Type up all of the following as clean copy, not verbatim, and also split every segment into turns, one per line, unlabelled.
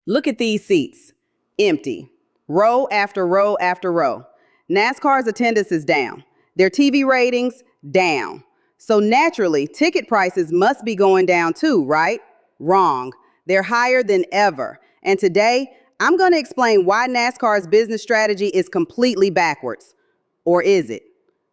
Look at these seats. Empty. Row after row after row. NASCAR's attendance is down. Their TV ratings, down. So naturally, ticket prices must be going down too, right? Wrong. They're higher than ever. And today, I'm going to explain why NASCAR's business strategy is completely backwards. Or is it?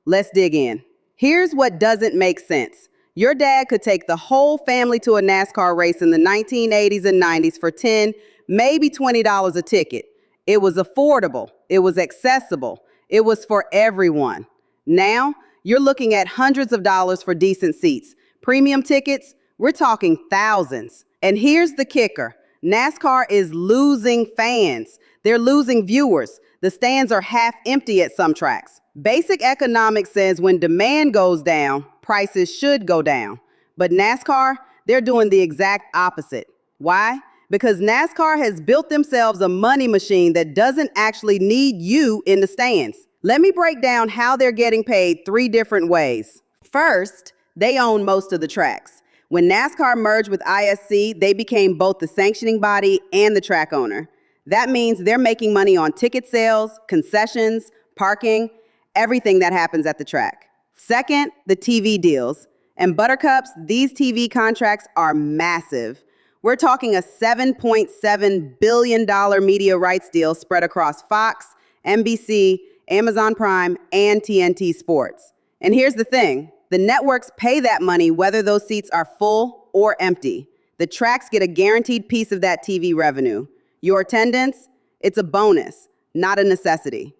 Let's dig in. Here's what doesn't make sense. Your dad could take the whole family to a NASCAR race in the 1980s and 90s for $10, maybe $20 a ticket. It was affordable. It was accessible. It was for everyone. Now, you're looking at hundreds of dollars for decent seats. Premium tickets, we're talking thousands. And here's the kicker. NASCAR is losing fans. They're losing viewers. The stands are half empty at some tracks. Basic economics says when demand goes down, prices should go down. But NASCAR, they're doing the exact opposite. Why? Because NASCAR has built themselves a money machine that doesn't actually need you in the stands. Let me break down how they're getting paid 3 different ways. First, they own most of the tracks. When NASCAR merged with ISC, they became both the sanctioning body and the track owner. That means they're making money on ticket sales, concessions, parking, everything that happens at the track. Second, the TV deals. And Buttercups, these TV contracts are massive. We're talking a $7.7 billion media rights deal spread across Fox, NBC, Amazon Prime, and TNT Sports. And here's the thing. The networks pay that money whether those seats are full or empty. The tracks get a guaranteed piece of that TV revenue. Your attendance, it's a bonus, not a necessity.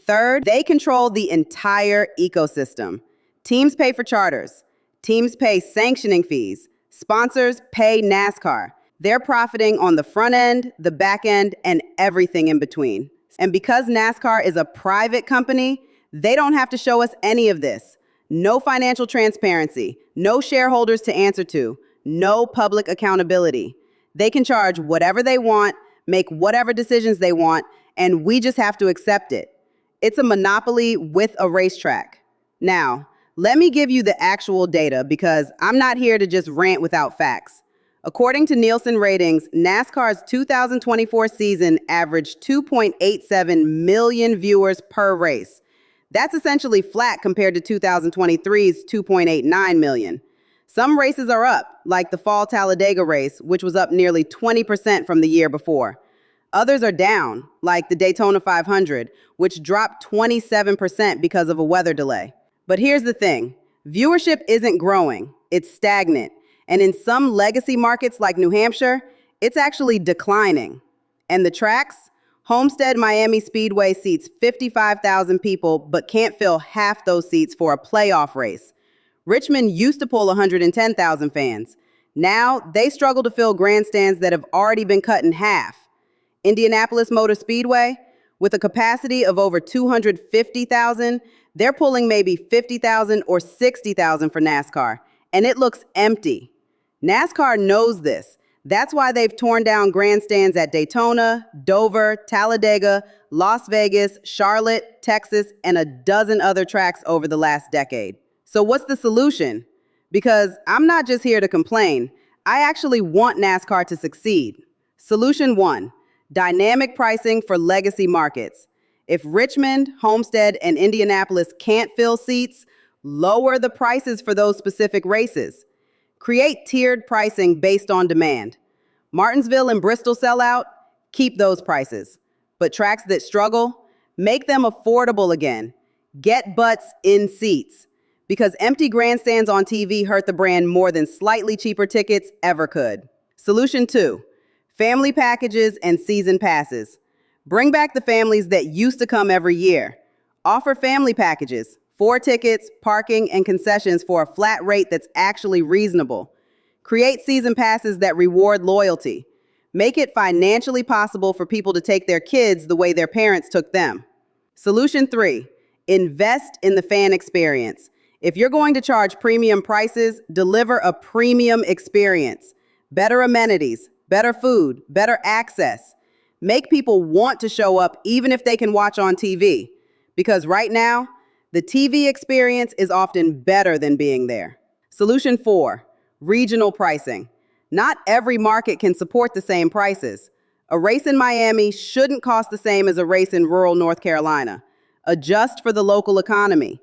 Third, they control the entire ecosystem. Teams pay for charters. Teams pay sanctioning fees. Sponsors pay NASCAR. They're profiting on the front end, the back end, and everything in between. And because NASCAR is a private company, they don't have to show us any of this. No financial transparency, no shareholders to answer to, no public accountability. They can charge whatever they want, make whatever decisions they want, and we just have to accept it. It's a monopoly with a racetrack. Now, let me give you the actual data because I'm not here to just rant without facts. According to Nielsen ratings, NASCAR's 2024 season averaged 2.87 million viewers per race. That's essentially flat compared to 2023's 2.89 million. Some races are up, like the Fall Talladega race, which was up nearly 20% from the year before. Others are down, like the Daytona 500, which dropped 27% because of a weather delay. But here's the thing. Viewership isn't growing. It's stagnant. And in some legacy markets like New Hampshire, it's actually declining. And the tracks? Homestead Miami Speedway seats 55,000 people, but can't fill half those seats for a playoff race. Richmond used to pull 110,000 fans. Now, they struggle to fill grandstands that have already been cut in half. Indianapolis Motor Speedway, with a capacity of over 250,000, they're pulling maybe 50,000 or 60,000 for NASCAR, and it looks empty. NASCAR knows this. That's why they've torn down grandstands at Daytona, Dover, Talladega, Las Vegas, Charlotte, Texas, and a dozen other tracks over the last decade. So what's the solution? Because I'm not just here to complain. I actually want NASCAR to succeed. Solution 1, dynamic pricing for legacy markets. If Richmond, Homestead, and Indianapolis can't fill seats, lower the prices for those specific races. Create tiered pricing based on demand. Martinsville and Bristol sell out, keep those prices. But tracks that struggle, make them affordable again. Get butts in seats. Because empty grandstands on TV hurt the brand more than slightly cheaper tickets ever could. Solution 2, family packages and season passes. Bring back the families that used to come every year. Offer family packages, 4 tickets, parking, and concessions for a flat rate that's actually reasonable. Create season passes that reward loyalty. Make it financially possible for people to take their kids the way their parents took them. Solution 3, invest in the fan experience. If you're going to charge premium prices, deliver a premium experience. Better amenities, better food, better access. Make people want to show up even if they can watch on TV. Because right now, the TV experience is often better than being there. Solution 4, regional pricing. Not every market can support the same prices. A race in Miami shouldn't cost the same as a race in rural North Carolina. Adjust for the local economy.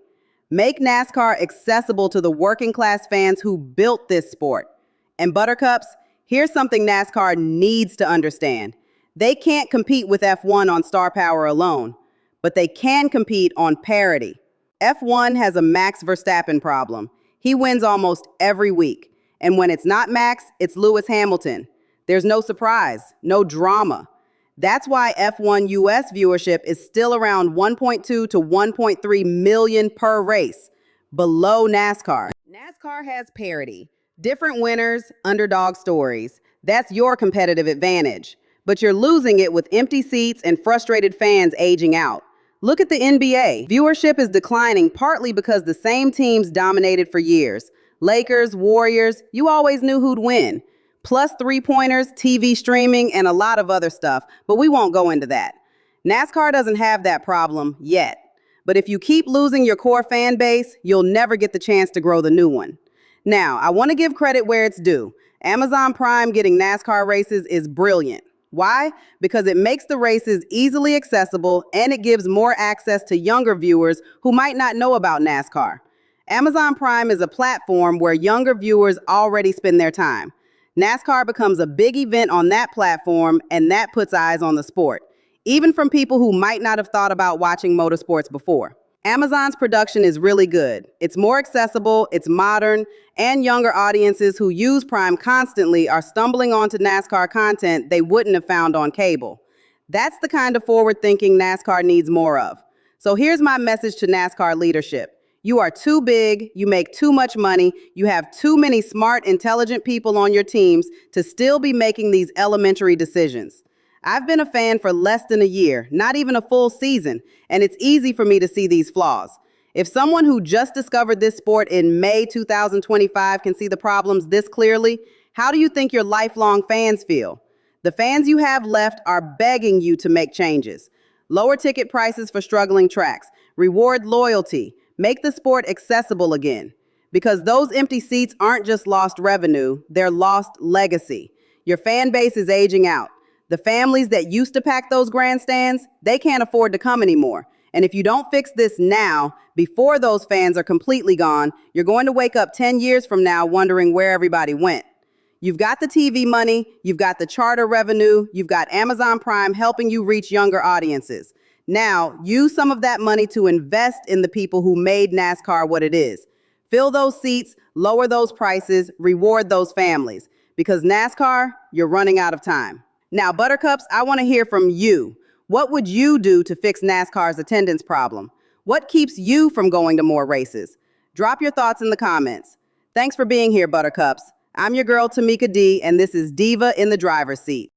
Make NASCAR accessible to the working class fans who built this sport. And Buttercups, here's something NASCAR needs to understand. They can't compete with F1 on star power alone, but they can compete on parity. F1 has a Max Verstappen problem. He wins almost every week. And when it's not Max, it's Lewis Hamilton. There's no surprise, no drama. That's why F1 US viewership is still around 1.2 to 1.3 million per race, below NASCAR. NASCAR has parity. Different winners, underdog stories. That's your competitive advantage. But you're losing it with empty seats and frustrated fans aging out. Look at the NBA. Viewership is declining partly because the same teams dominated for years. Lakers, Warriors, you always knew who'd win. Plus three-pointers, TV streaming, and a lot of other stuff, but we won't go into that. NASCAR doesn't have that problem yet. But if you keep losing your core fan base, you'll never get the chance to grow the new one. Now, I want to give credit where it's due. Amazon Prime getting NASCAR races is brilliant. Why? Because it makes the races easily accessible and it gives more access to younger viewers who might not know about NASCAR. Amazon Prime is a platform where younger viewers already spend their time. NASCAR becomes a big event on that platform, and that puts eyes on the sport, even from people who might not have thought about watching motorsports before. Amazon's production is really good. It's more accessible, it's modern, and younger audiences who use Prime constantly are stumbling onto NASCAR content they wouldn't have found on cable. That's the kind of forward-thinking NASCAR needs more of. So here's my message to NASCAR leadership. You are too big, you make too much money, you have too many smart, intelligent people on your teams to still be making these elementary decisions. I've been a fan for less than a year, not even a full season, and it's easy for me to see these flaws. If someone who just discovered this sport in May 2025 can see the problems this clearly, how do you think your lifelong fans feel? The fans you have left are begging you to make changes. Lower ticket prices for struggling tracks, reward loyalty, make the sport accessible again. Because those empty seats aren't just lost revenue, they're lost legacy. Your fan base is aging out. The families that used to pack those grandstands, they can't afford to come anymore. And if you don't fix this now, before those fans are completely gone, you're going to wake up 10 years from now wondering where everybody went. You've got the TV money, you've got the charter revenue, you've got Amazon Prime helping you reach younger audiences. Now, use some of that money to invest in the people who made NASCAR what it is. Fill those seats, lower those prices, reward those families. Because NASCAR, you're running out of time. Now, Buttercups, I want to hear from you. What would you do to fix NASCAR's attendance problem? What keeps you from going to more races? Drop your thoughts in the comments. Thanks for being here, Buttercups. I'm your girl, Tamika D, and this is Diva in the Driver's Seat.